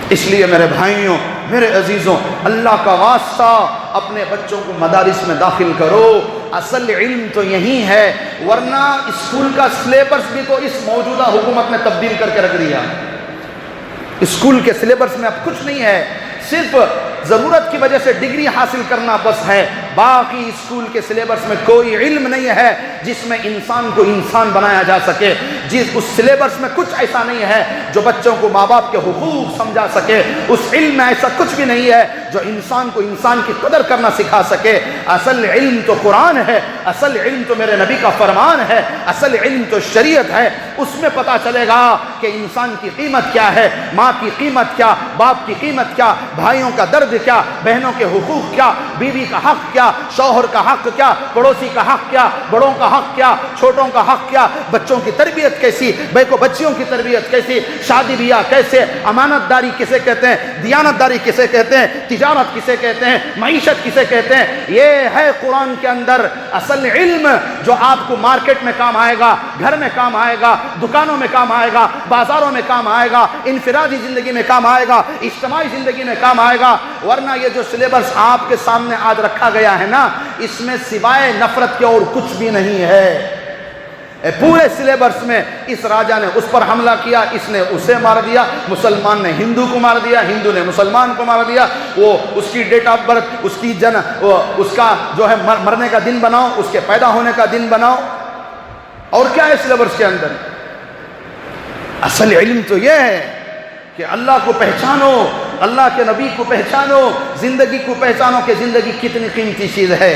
اس لیے میرے بھائیوں، میرے عزیزوں، اللہ کا واسطہ اپنے بچوں کو مدارس میں داخل کرو، اصل علم تو یہی ہے، ورنہ اسکول کا سلیبس بھی تو اس موجودہ حکومت نے تبدیل کر کے رکھ دیا۔ اسکول کے سلیبس میں اب کچھ نہیں ہے، صرف ضرورت کی وجہ سے ڈگری حاصل کرنا بس ہے، باقی اسکول کے سلیبس میں کوئی علم نہیں ہے جس میں انسان کو انسان بنایا جا سکے۔ اس سلیبس میں کچھ ایسا نہیں ہے جو بچوں کو ماں باپ کے حقوق سمجھا سکے، اس علم میں ایسا کچھ بھی نہیں ہے جو انسان کو انسان کی قدر کرنا سکھا سکے۔ اصل علم تو قرآن ہے، اصل علم تو میرے نبی کا فرمان ہے، اصل علم تو شریعت ہے، اس میں پتہ چلے گا کہ انسان کی قیمت کیا ہے، ماں کی قیمت کیا، باپ کی قیمت کیا، بھائیوں کا درد کیا، بہنوں کے حقوق کیا، بیوی کا حق کیا، شوہر کا حق کیا، پڑوسی کا حق کیا، بڑوں کا حق کیا، چھوٹوں کا حق کیا، بچوں کی تربیت کیسی، بچیوں کی تربیت کیسی، شادی بیاہ کیسے، امانت داری کسے کہتے ہیں، دیانت داری کسے کہتے ہیں، تجارت کسے کہتے ہیں، معیشت کسے کہتے ہیں، یہ ہے قرآن کے اندر اصل علم جو آپ کو مارکیٹ میں کام آئے گا، گھر میں کام آئے گا، دکانوں میں کام آئے گا، بازاروں میں کام آئے گا، انفرادی زندگی میں کام آئے گا، اجتماعی زندگی میں کام آئے گا۔ ورنہ یہ جو سلیبس آپ کے سامنے آج رکھا گیا ہے نا، اس میں سوائے نفرت کے اور کچھ بھی نہیں ہے۔ پورے سلیبس میں اس راجا نے اس پر حملہ کیا، اس نے اسے مار دیا، مسلمان نے ہندو کو مار دیا، ہندو نے مسلمان کو مار دیا، وہ اس کی ڈیٹ آف برتھ، اس کا جو ہے مرنے کا دن بناؤ، اس کے پیدا ہونے کا دن بناؤ، اور کیا ہے سلیبس کے اندر؟ اصل علم تو یہ ہے کہ اللہ کو پہچانو، اللہ کے نبی کو پہچانو، زندگی کو پہچانو کہ زندگی کتنی قیمتی چیز ہے۔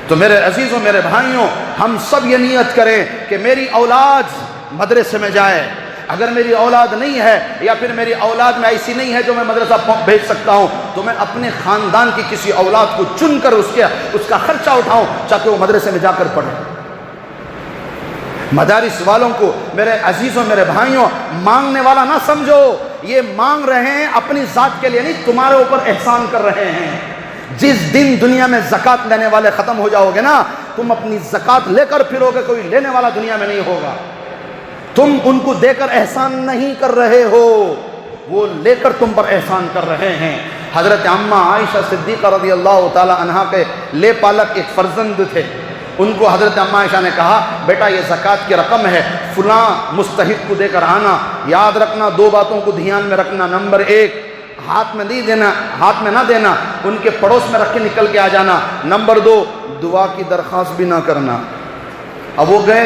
تو میرے عزیزوں، میرے بھائیوں، ہم سب یہ نیت کریں کہ میری اولاد مدرسے میں جائے۔ اگر میری اولاد نہیں ہے یا پھر میری اولاد میں ایسی نہیں ہے جو میں مدرسہ بھیج سکتا ہوں، تو میں اپنے خاندان کی کسی اولاد کو چن کر اس کا خرچہ اٹھاؤں تاکہ وہ مدرسے میں جا کر پڑھے۔ مدارس والوں کو میرے عزیزوں، میرے بھائیوں، مانگنے والا نہ سمجھو، یہ مانگ رہے ہیں اپنی ذات کے لیے نہیں، تمہارے اوپر احسان کر رہے ہیں۔ جس دن دنیا میں زکوٰۃ لینے والے ختم ہو جاؤ گے نا، تم اپنی زکوٰۃ لے کر پھرو گے، کوئی لینے والا دنیا میں نہیں ہوگا۔ تم ان کو دے کر احسان نہیں کر رہے ہو، وہ لے کر تم پر احسان کر رہے ہیں۔ حضرت عمہ عائشہ صدیقہ رضی اللہ تعالی عنہا کے لے پالک ایک فرزند تھے، ان کو حضرت عمہ عائشہ نے کہا بیٹا یہ زکوٰۃ کی رقم ہے، فلاں مستحق کو دے کر آنا، یاد رکھنا دو باتوں کو دھیان میں رکھنا، نمبر ایک ہاتھ میں نہیں دینا، ہاتھ میں نہ دینا، ان کے پڑوس میں رکھ کے نکل کے آ جانا، نمبر دو دعا کی درخواست بھی نہ کرنا۔ اب وہ گئے،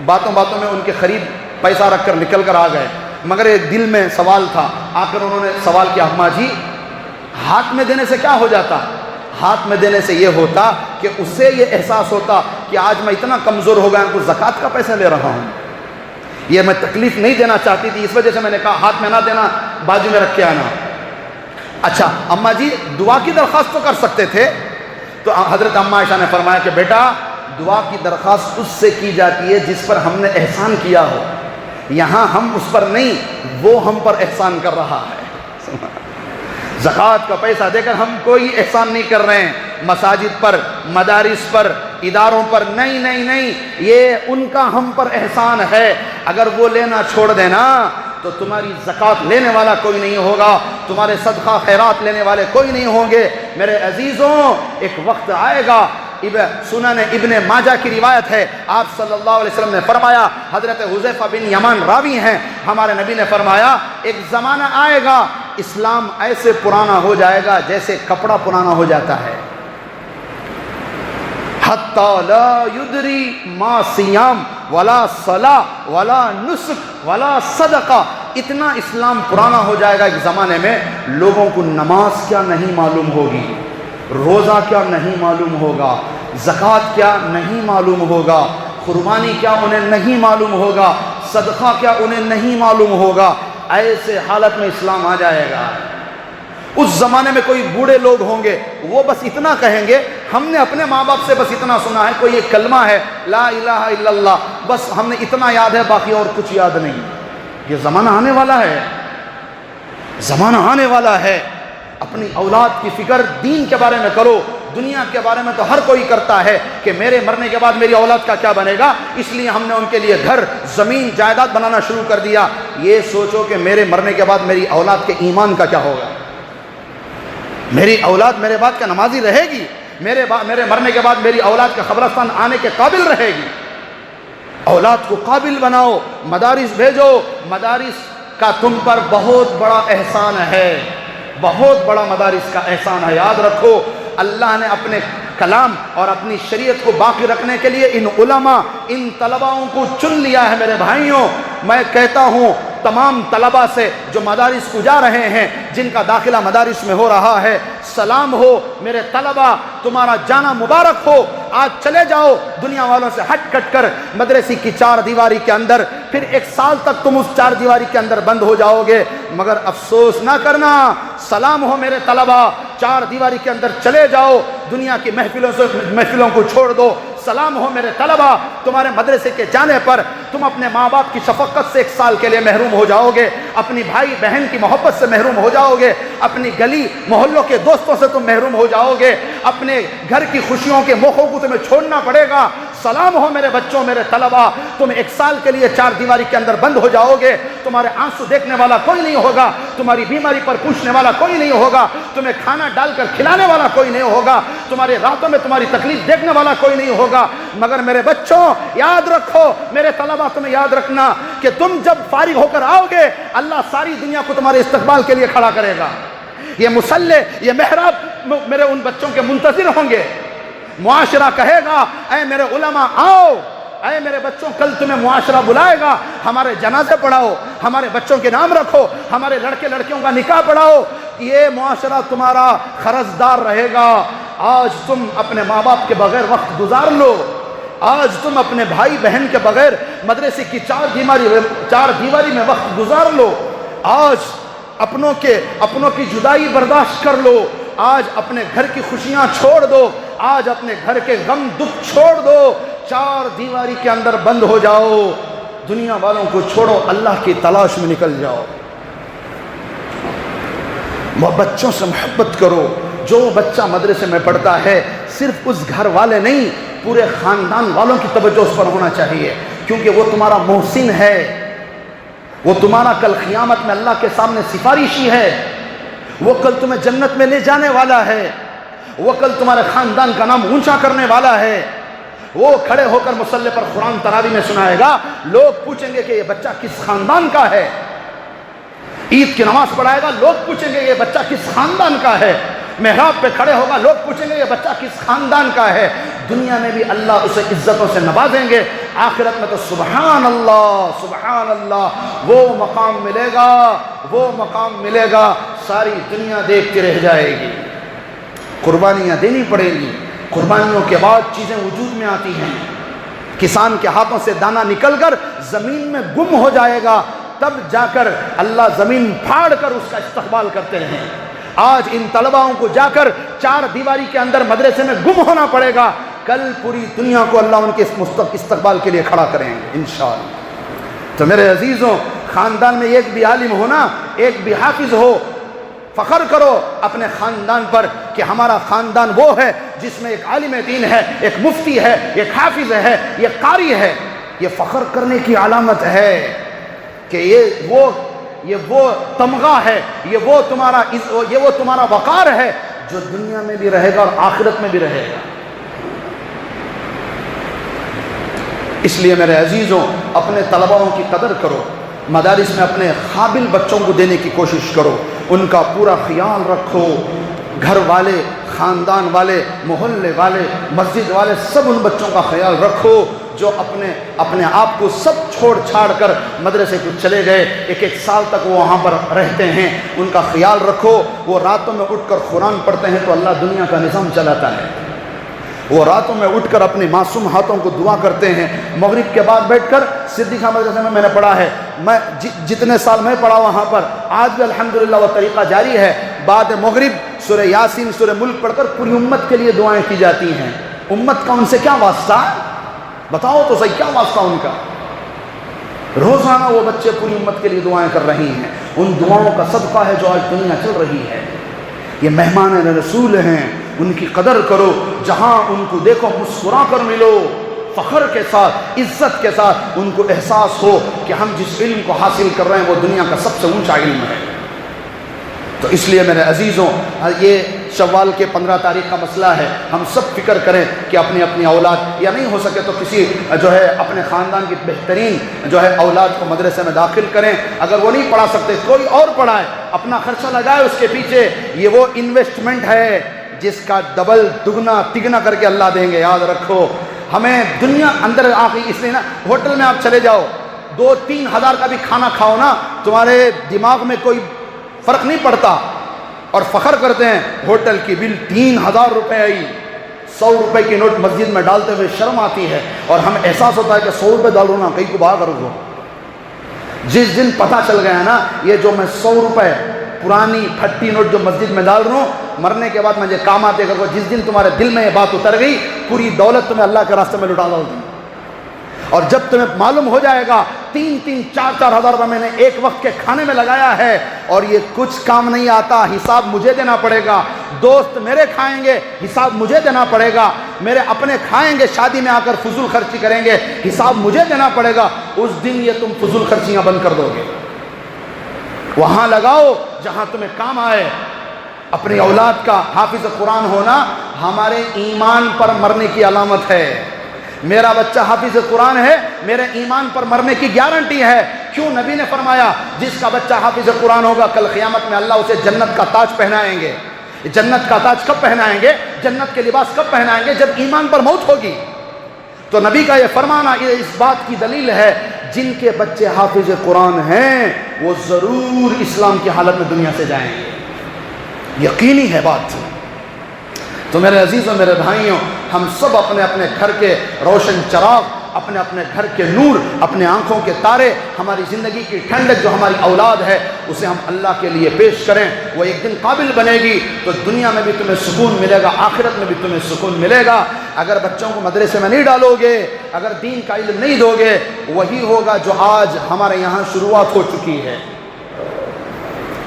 باتوں باتوں میں ان کے قریب پیسہ رکھ کر نکل کر آ گئے، مگر ایک دل میں سوال تھا، آ کر انہوں نے سوال کیا اماں جی ہاتھ میں دینے سے کیا ہو جاتا؟ ہاتھ میں دینے سے یہ ہوتا کہ اس سے یہ احساس ہوتا کہ آج میں اتنا کمزور ہو گیا ہوں کہ زکوٰۃ کا پیسہ لے رہا ہوں، یہ میں تکلیف نہیں دینا چاہتی تھی، اس وجہ سے میں نے کہا ہاتھ میں نہ دینا، بازو میں رکھ کے آنا۔ اچھا اماں جی دعا کی درخواست تو کر سکتے تھے، تو حضرت عمہ عائشہ نے فرمایا کہ بیٹا دعا کی درخواست اس سے کی جاتی ہے جس پر ہم نے احسان کیا ہو، یہاں ہم اس پر نہیں، وہ ہم پر احسان کر رہا ہے۔ زکوٰۃ کا پیسہ دے کر ہم کوئی احسان نہیں کر رہے ہیں مساجد پر، مدارس پر، اداروں پر، نہیں نہیں نہیں، یہ ان کا ہم پر احسان ہے۔ اگر وہ لینا چھوڑ دینا تو تمہاری زکوٰۃ لینے والا کوئی نہیں ہوگا، تمہارے صدقہ خیرات لینے والے کوئی نہیں ہوں گے۔ میرے عزیزوں ایک وقت آئے گا، سنن ابن ماجہ کی روایت ہے، آپ صلی اللہ علیہ وسلم نے فرمایا، حضرت حذیفہ بن یمان راوی ہیں، ہمارے نبی نے فرمایا ایک زمانہ آئے گا اسلام ایسے پرانا ہو جائے گا جیسے کپڑا پرانا ہو جاتا ہے، حتی لا یدری ما صیام ولا صلاۃ ولا نسک ولا صدقہ، اتنا اسلام پرانا ہو جائے گا ایک زمانے میں لوگوں کو نماز کیا نہیں معلوم ہوگی، روزہ کیا نہیں معلوم ہوگا، زکوٰۃ کیا نہیں معلوم ہوگا، قربانی کیا انہیں نہیں معلوم ہوگا، صدقہ کیا انہیں نہیں معلوم ہوگا۔ ایسے حالت میں اسلام آ جائے گا۔ اس زمانے میں کوئی بوڑھے لوگ ہوں گے، وہ بس اتنا کہیں گے، ہم نے اپنے ماں باپ سے بس اتنا سنا ہے، کوئی ایک کلمہ ہے لا الہ الا اللہ، بس ہم نے اتنا یاد ہے، باقی اور کچھ یاد نہیں۔ یہ زمانہ آنے والا ہے، زمانہ آنے والا ہے۔ اپنی اولاد کی فکر دین کے بارے میں کرو، دنیا کے بارے میں تو ہر کوئی کرتا ہے کہ میرے مرنے کے بعد میری اولاد کا کیا بنے گا، اس لیے ہم نے ان کے لیے گھر، زمین، جائیداد بنانا شروع کر دیا۔ یہ سوچو کہ میرے مرنے کے بعد میری اولاد کے ایمان کا کیا ہوگا، میری اولاد میرے بعد کا نمازی رہے گی، میرے مرنے کے بعد میری اولاد کا قبرستان آنے کے قابل رہے گی۔ اولاد کو قابل بناؤ، مدارس بھیجو، مدارس کا تم پر بہت بڑا احسان ہے، بہت بڑا مدارس کا احسان ہے۔ یاد رکھو اللہ نے اپنے کلام اور اپنی شریعت کو باقی رکھنے کے لیے ان علماء، ان طلباؤں کو چن لیا ہے۔ میرے بھائیوں میں کہتا ہوں تمام طلباء سے جو مدارس کو جا رہے ہیں، جن کا داخلہ مدارس میں ہو رہا ہے، سلام ہو میرے طلباء، تمہارا جانا مبارک ہو۔ آج چلے جاؤ دنیا والوں سے ہٹ کٹ کر مدرسے کی چار دیواری کے اندر، پھر ایک سال تک تم اس چار دیواری کے اندر بند ہو جاؤ گے، مگر افسوس نہ کرنا۔ سلام ہو میرے طلباء، چار دیواری کے اندر چلے جاؤ، دنیا کی محفلوں کو چھوڑ دو۔ سلام ہو میرے طلباء، تمہارے مدرسے کے جانے پر تم اپنے ماں باپ کی شفقت سے ایک سال کے لیے محروم ہو جاؤ گے، اپنی بھائی بہن کی محبت سے محروم ہو جاؤ گے، اپنی گلی محلوں کے دوستوں سے تم محروم ہو جاؤ گے، اپنے گھر کی خوشیوں کے موقعوں کو تمہیں چھوڑنا پڑے گا۔ سلام ہو میرے بچوں، میرے طلباء، تم ایک سال کے لیے چار دیواری کے اندر بند ہو جاؤ گے، تمہارے آنسو دیکھنے والا کوئی نہیں ہوگا، تمہاری بیماری پر پوچھنے والا کوئی نہیں ہوگا، تمہیں کھانا ڈال کر کھلانے والا کوئی نہیں ہوگا، تمہاری راتوں میں تمہاری تکلیف دیکھنے والا کوئی نہیں ہوگا۔ مگر میرے بچوں یاد رکھو، میرے طلباء تمہیں یاد رکھنا کہ تم جب فارغ ہو کر آؤ گے، اللہ ساری دنیا کو تمہارے استقبال کے لیے کھڑا کرے گا۔ یہ مصلی، یہ محراب میرے ان بچوں کے منتظر ہوں گے۔ معاشرہ کہے گا اے میرے علماء آؤ، اے میرے بچوں کل تمہیں معاشرہ بلائے گا، ہمارے جنازے پڑھاؤ، ہمارے بچوں کے نام رکھو، ہمارے لڑکے لڑکیوں کا نکاح پڑھاؤ، یہ معاشرہ تمہارا قرضدار رہے گا۔ آج تم اپنے ماں باپ کے بغیر وقت گزار لو، آج تم اپنے بھائی بہن کے بغیر مدرسے کی چار دیواری میں وقت گزار لو، آج اپنوں کی جدائی برداشت کر لو، آج اپنے گھر کی خوشیاں چھوڑ دو، آج اپنے گھر کے غم دکھ چھوڑ دو، چار دیواری کے اندر بند ہو جاؤ، دنیا والوں کو چھوڑو، اللہ کی تلاش میں نکل جاؤ۔ بچوں سے محبت کرو، جو بچہ مدرسے میں پڑھتا ہے صرف اس گھر والے نہیں، پورے خاندان والوں کی توجہ اس پر ہونا چاہیے، کیونکہ وہ تمہارا محسن ہے، وہ تمہارا کل قیامت میں اللہ کے سامنے سفارشی ہے، وہ کل تمہیں جنت میں لے جانے والا ہے، وہ کل تمہارے خاندان کا نام اونچا کرنے والا ہے۔ وہ کھڑے ہو کر مصلی پر قرآن تراویح میں سنائے گا، لوگ پوچھیں گے کہ یہ بچہ کس خاندان کا ہے، عید کی نماز پڑھائے گا، لوگ پوچھیں گے یہ بچہ کس خاندان کا ہے، محراب پہ کھڑے ہوگا، لوگ پوچھیں گے یہ بچہ کس خاندان کا ہے۔ دنیا میں بھی اللہ اسے عزتوں سے نوازیں گے، آخرت میں تو سبحان اللہ وہ مقام ملے گا، وہ مقام ملے گا، ساری دنیا دیکھتی رہ جائے گی۔ قربانیاں دینی پڑے گی، قربانیوں کے بعد چیزیں وجود میں آتی ہیں، کسان کے ہاتھوں سے دانہ نکل کر زمین میں گم ہو جائے گا، تب جا کر اللہ زمین پھاڑ کر اس کا استقبال کرتے ہیں۔ آج ان طلباؤں کو جا کر چار دیواری کے اندر مدرسے میں گم ہونا پڑے گا، کل پوری دنیا کو اللہ ان کے استقبال کے لیے کھڑا کریں گے انشاءاللہ۔ تو میرے عزیزوں، خاندان میں ایک بھی عالم ہونا، ایک بھی حافظ ہو، فخر کرو اپنے خاندان پر کہ ہمارا خاندان وہ ہے جس میں ایک عالم دین ہے، ایک مفتی ہے، ایک حافظ ہے، ایک قاری ہے۔ یہ فخر کرنے کی علامت ہے کہ یہ وہ تمغہ ہے، یہ وہ تمہارا وقار ہے جو دنیا میں بھی رہے گا اور آخرت میں بھی رہے گا۔ اس لیے میرے عزیزوں، اپنے طلباؤں کی قدر کرو، مدارس میں اپنے قابل بچوں کو دینے کی کوشش کرو، ان کا پورا خیال رکھو، گھر والے، خاندان والے، محلے والے، مسجد والے، سب ان بچوں کا خیال رکھو جو اپنے آپ کو سب چھوڑ چھاڑ کر مدرسے کو چلے گئے، ایک سال تک وہ وہاں پر رہتے ہیں، ان کا خیال رکھو۔ وہ راتوں میں اٹھ کر قرآن پڑھتے ہیں تو اللہ دنیا کا نظام چلاتا ہے، وہ راتوں میں اٹھ کر اپنے معصوم ہاتھوں کو دعا کرتے ہیں۔ مغرب کے بعد بیٹھ کر صدیقہ مدرسے میں نے پڑھا ہے، میں جتنے سال میں پڑھا وہاں پر آج بھی الحمدللہ وہ طریقہ جاری ہے، بعد مغرب سورہ یاسین، سورہ ملک پڑھ کر پوری امت کے لیے دعائیں کی جاتی ہیں۔ امت کا ان سے کیا واسطہ؟ بتاؤ تو صحیح، کیا واسطہ ان کا؟ روزانہ وہ بچے پوری امت کے لیے دعائیں کر رہی ہیں، ان دعاؤں کا صدقہ ہے جو آج دنیا چل رہی ہے۔ یہ مہمان رسول ہیں، ان کی قدر کرو، جہاں ان کو دیکھو مسکرا کر ملو، فخر کے ساتھ، عزت کے ساتھ، ان کو احساس ہو کہ ہم جس علم کو حاصل کر رہے ہیں وہ دنیا کا سب سے اونچا علم ہے۔ تو اس لیے میرے عزیزوں، یہ شوال کے 15 تاریخ کا مسئلہ ہے، ہم سب فکر کریں کہ اپنی اولاد، یا نہیں ہو سکے تو کسی اپنے خاندان کی بہترین اولاد کو مدرسے میں داخل کریں، اگر وہ نہیں پڑھا سکتے کوئی اور پڑھائے، اپنا خرچہ لگائے اس کے پیچھے، یہ وہ انویسٹمنٹ ہے جس کا ڈبل دگنا تگنا کر کے اللہ دیں گے۔ یاد رکھو، ہمیں دنیا اندر آ گئی، اس لیے نا ہوٹل میں آپ چلے جاؤ، 2-3 ہزار کا بھی کھانا کھاؤ نا، تمہارے دماغ میں کوئی فرق نہیں پڑتا، اور فخر کرتے ہیں ہوٹل کی بل 3000 روپے آئی، 100 روپے کی نوٹ مسجد میں ڈالتے ہوئے شرم آتی ہے، اور ہمیں احساس ہوتا ہے کہ 100 روپے ڈالوں نا کہیں کو باہر کر دو۔ جس دن پتہ چل گیا نا یہ جو میں 100 روپے پرانی پھٹی نوٹ جو مسجد میں ڈال رہا ہوں، مرنے کے بعد مجھے کام آتے گا، جس دن تمہارے دل میں یہ بات اتر گئی، پوری دولت تمہیں اللہ کے راستے میں لٹا ڈال دوں۔ اور جب تمہیں معلوم ہو جائے گا 3-3, 4-4 ہزار روپے میں نے ایک وقت کے کھانے میں لگایا ہے اور یہ کچھ کام نہیں آتا، حساب مجھے دینا پڑے گا، دوست میرے کھائیں گے حساب مجھے دینا پڑے گا، میرے اپنے کھائیں گے، شادی میں آ کر فضول خرچی کریں گے، حساب مجھے دینا پڑے گا، اس دن یہ تم فضول خرچیاں بند کر دو گے۔ وہاں لگاؤ جہاں تمہیں کام آئے۔ اپنی اولاد کا حافظ قرآن ہونا ہمارے ایمان پر مرنے کی علامت ہے۔ میرا بچہ حافظ قرآن ہے، میرے ایمان پر مرنے کی گارنٹی ہے۔ کیوں؟ نبی نے فرمایا جس کا بچہ حافظ قرآن ہوگا کل قیامت میں اللہ اسے جنت کا تاج پہنائیں گے۔ جنت کا تاج کب پہنائیں گے؟ جنت کے لباس کب پہنائیں گے؟ جب ایمان پر موت ہوگی۔ تو نبی کا یہ فرمانا یہ اس بات کی دلیل ہے جن کے بچے حافظ قرآن ہیں وہ ضرور اسلام کی حالت میں دنیا سے جائیں گے، یقینی ہے بات۔ تو میرے عزیزوں، میرے بھائیوں، ہم سب اپنے اپنے گھر کے روشن چراغ، اپنے اپنے گھر کے نور، اپنے آنکھوں کے تارے، ہماری زندگی کی ٹھنڈک جو ہماری اولاد ہے اسے ہم اللہ کے لیے پیش کریں۔ وہ ایک دن قابل بنے گی تو دنیا میں بھی تمہیں سکون ملے گا، آخرت میں بھی تمہیں سکون ملے گا۔ اگر بچوں کو مدرسے میں نہیں ڈالو گے، اگر دین کا علم نہیں دو گے، وہی ہوگا جو آج ہمارے یہاں شروعات ہو چکی ہے۔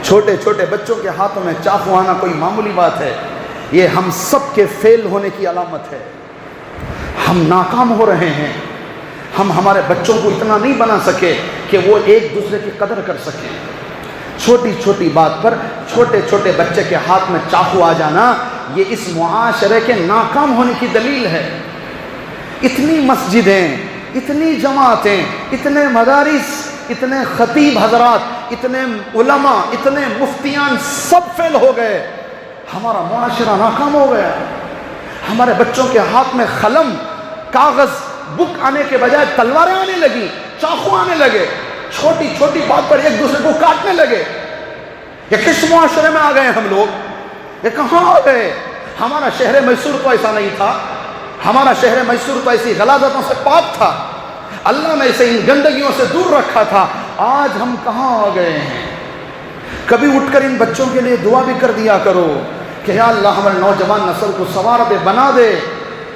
چھوٹے چھوٹے بچوں کے ہاتھوں میں چاقو آنا کوئی معمولی بات ہے؟ یہ ہم سب کے فیل ہونے کی علامت ہے۔ ہم ناکام ہو رہے ہیں، ہم ہمارے بچوں کو اتنا نہیں بنا سکے کہ وہ ایک دوسرے کی قدر کر سکیں۔ چھوٹی چھوٹی بات پر چھوٹے چھوٹے بچے کے ہاتھ میں چاقو آ جانا یہ اس معاشرے کے ناکام ہونے کی دلیل ہے۔ اتنی مسجدیں، اتنی جماعتیں، اتنے مدارس، اتنے خطیب حضرات، اتنے علماء، اتنے مفتیان سب فیل ہو گئے، ہمارا معاشرہ ناکام ہو گیا۔ ہمارے بچوں کے ہاتھ میں قلم، کاغذ، بک آنے کے بجائے تلواریں آنے لگی، چاقو آنے لگے، چھوٹی چھوٹی بات پر ایک دوسرے کو کاٹنے لگے۔ یہ کس معاشرے میں آ گئے ہم لوگ؟ یہ کہاں آ گئے؟ ہمارا شہر میسور تو ایسا نہیں تھا، ہمارا شہر میسور تو ایسی غلاظتوں سے پاک تھا، اللہ نے اسے ان گندگیوں سے دور رکھا تھا۔ آج ہم کہاں آ گئے ہیں؟ کبھی اٹھ کر ان بچوں کے لیے دعا بھی کر دیا کرو کہ یا اللہ ہمارے نوجوان نسل کو سنوار دے، بنا دے۔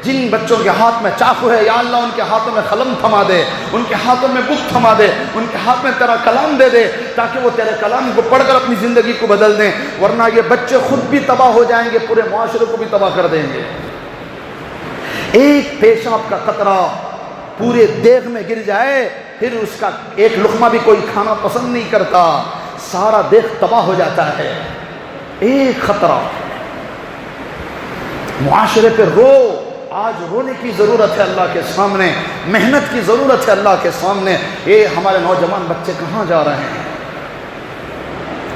جن بچوں کے ہاتھ میں چاقو ہے یا اللہ ان کے ہاتھوں میں قلم تھما دے، ان کے ہاتھوں میں بک تھما دے، ان کے ہاتھ میں تیرا کلام دے دے تاکہ وہ تیرے کلام کو پڑھ کر اپنی زندگی کو بدل دیں، ورنہ یہ بچے خود بھی تباہ ہو جائیں گے، پورے معاشرے کو بھی تباہ کر دیں گے۔ ایک پیشاب کا قطرہ پورے دیگ میں گر جائے، پھر اس کا ایک لقمہ بھی کوئی کھانا پسند نہیں کرتا، سارا دیگ تباہ ہو جاتا ہے۔ ایک خطرہ معاشرے پہ رو، آج رونے کی ضرورت ہے اللہ کے سامنے، محنت کی ضرورت ہے اللہ کے سامنے۔ یہ ہمارے نوجوان بچے کہاں جا رہے ہیں؟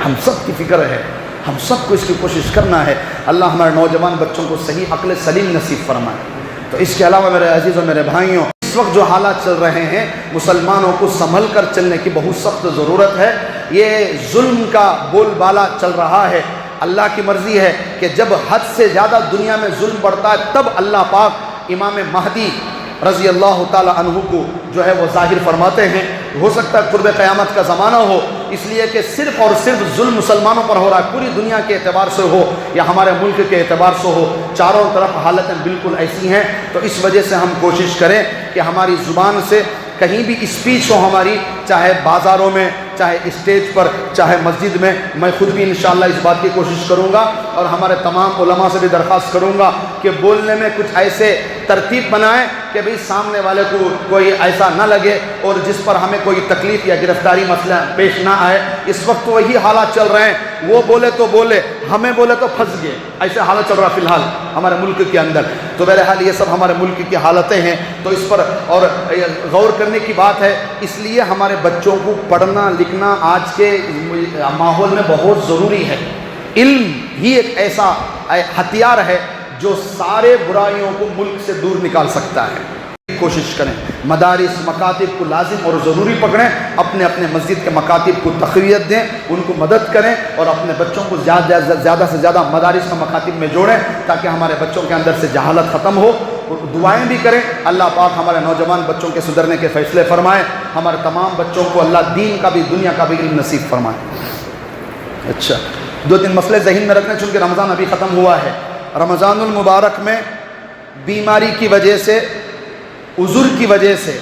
ہم سب کی فکر ہے، ہم سب کو اس کی کوشش کرنا ہے اللہ ہمارے نوجوان بچوں کو صحیح عقل سلیم نصیب فرمائے۔ تو اس کے علاوہ میرے عزیزوں، میرے بھائیوں، اس وقت جو حالات چل رہے ہیں مسلمانوں کو سنبھل کر چلنے کی بہت سخت ضرورت ہے۔ یہ ظلم کا بول بالا چل رہا ہے، اللہ کی مرضی ہے کہ جب حد سے زیادہ دنیا میں ظلم بڑھتا ہے تب اللہ پاک امام مہدی رضی اللہ تعالی عنہ کو جو ہے وہ ظاہر فرماتے ہیں۔ ہو سکتا ہے قرب قیامت کا زمانہ ہو، اس لیے کہ صرف اور صرف ظلم مسلمانوں پر ہو رہا ہے، پوری دنیا کے اعتبار سے ہو یا ہمارے ملک کے اعتبار سے ہو، چاروں طرف حالتیں بالکل ایسی ہیں۔ تو اس وجہ سے ہم کوشش کریں کہ ہماری زبان سے کہیں بھی اسپیچ ہو ہماری، چاہے بازاروں میں، چاہے اسٹیج پر، چاہے مسجد میں، میں خود بھی انشاءاللہ اس بات کی کوشش کروں گا اور ہمارے تمام علماء سے بھی درخواست کروں گا کہ بولنے میں کچھ ایسے ترتیب بنائیں کہ بھئی سامنے والے کو کوئی ایسا نہ لگے اور جس پر ہمیں کوئی تکلیف یا گرفتاری مسئلہ پیش نہ آئے۔ اس وقت وہی حالات چل رہے ہیں، وہ بولے تو بولے، ہمیں بولے تو پھنس گئے، ایسے حالت چل رہا فی الحال ہمارے ملک کے اندر۔ تو بہرحال یہ سب ہمارے ملک کی حالتیں ہیں، تو اس پر اور غور کرنے کی بات ہے۔ اس لیے ہمارے بچوں کو پڑھنا لکھنا آج کے ماحول میں بہت ضروری ہے۔ علم ہی ایک ایسا ہتھیار ہے جو سارے برائیوں کو ملک سے دور نکال سکتا ہے۔ کوشش کریں مدارس مکاتب کو لازم اور ضروری پکڑیں، اپنے اپنے مسجد کے مکاتب کو تقویت دیں، ان کو مدد کریں اور اپنے بچوں کو زیادہ سے زیادہ مدارس و مکاتب میں جوڑیں تاکہ ہمارے بچوں کے اندر سے جہالت ختم ہو۔ دعائیں بھی کریں اللہ پاک ہمارے نوجوان بچوں کے سدھرنے کے فیصلے فرمائے، ہمارے تمام بچوں کو اللہ دین کا بھی دنیا کا بھی علم نصیب فرمائے۔ اچھا، دو تین مسئلے ذہن میں رکھنے، چونکہ رمضان ابھی ختم ہوا ہے۔ رمضان المبارک میں بیماری کی وجہ سے، عذر کی وجہ سے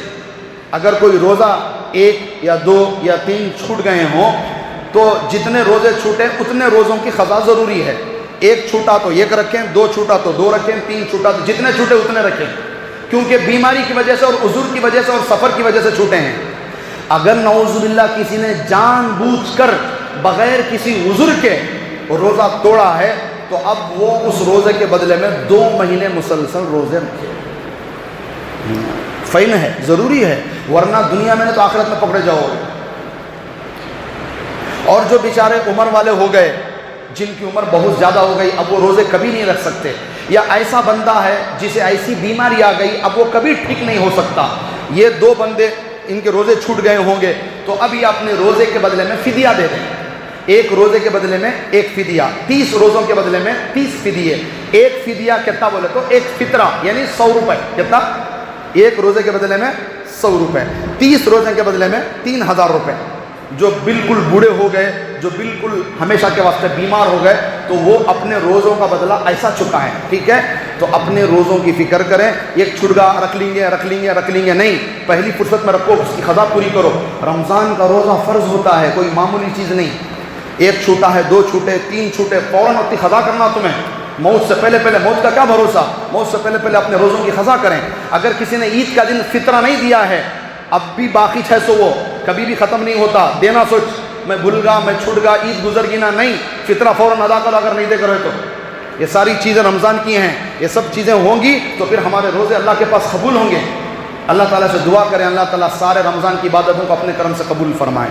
اگر کوئی روزہ 1 یا 2 یا 3 چھوٹ گئے ہوں تو جتنے روزے چھوٹے اتنے روزوں کی قضا ضروری ہے۔ 1 چھوٹا تو 1 رکھیں، 2 چھوٹا تو 2 رکھیں، 3 چھوٹا تو جتنے چھوٹے اتنے رکھیں، کیونکہ بیماری کی وجہ سے اور عذر کی وجہ سے اور سفر کی وجہ سے چھوٹے ہیں۔ اگر نعوذ باللہ کسی نے جان بوجھ کر بغیر کسی عذر کے روزہ توڑا ہے تو اب وہ اس روزے کے بدلے میں 2 مہینے مسلسل روزے رکھے۔ فین ہے، ضروری ہے، ورنہ دنیا میں نے تو آخرت میں پکڑے جاؤ گے۔ اور جو بیچارے عمر والے ہو گئے، جن کی عمر بہت زیادہ ہو گئی، اب وہ روزے کبھی نہیں رکھ سکتے، یا ایسا بندہ ہے جسے ایسی بیماری آ گئی اب وہ کبھی ٹھیک نہیں ہو سکتا، یہ 2 بندے ان کے روزے چھوٹ گئے ہوں گے، تو اب یہ اپنے روزے کے بدلے میں فدیہ دے دیں، 1 روزے کے بدلے میں 1 فدیہ، 30 روزوں کے بدلے میں 30 فدیے۔ 1 فدیہ کتنا بولے تو 1 فطرہ یعنی 100 روپے، کتنا؟ 1 روزے کے بدلے میں 100 روپے، 30 روزے کے بدلے میں 3000 روپے۔ جو بالکل بوڑھے ہو گئے، جو بالکل ہمیشہ کے واسطے بیمار ہو گئے، تو وہ اپنے روزوں کا بدلہ ایسا چکائیں، ٹھیک ہے؟ تو اپنے روزوں کی فکر کریں، ایک چھڑگا رکھ لیں گے نہیں، پہلی فرصت میں رکھو، اس کی قضا پوری کرو۔ رمضان کا روزہ فرض ہوتا ہے، کوئی معمولی چیز نہیں، 1 چھوٹا ہے، 2 چھوٹے، 3 چھوٹے، فوراً اپنی قضا کرنا تمہیں، موت سے پہلے موت کا کیا بھروسہ، موت سے پہلے اپنے روزوں کی قضا کریں۔ اگر کسی نے عید کا دن فطرہ نہیں دیا ہے، اب بھی باقی 600 وہ کبھی بھی ختم نہیں ہوتا، دینا سوچ، میں بھول گا، میں چھوٹ گا، عید گزر گئی نا، نہیں، فطرہ فوراً ادا کرو اگر نہیں دے کرے تو۔ یہ ساری چیزیں رمضان کی ہیں، یہ سب چیزیں ہوں گی تو پھر ہمارے روزے اللہ کے پاس قبول ہوں گے۔ اللہ تعالیٰ سے دعا کریں، اللہ تعالیٰ سارے رمضان کی عبادتوں کو اپنے کرم سے قبول فرمائے۔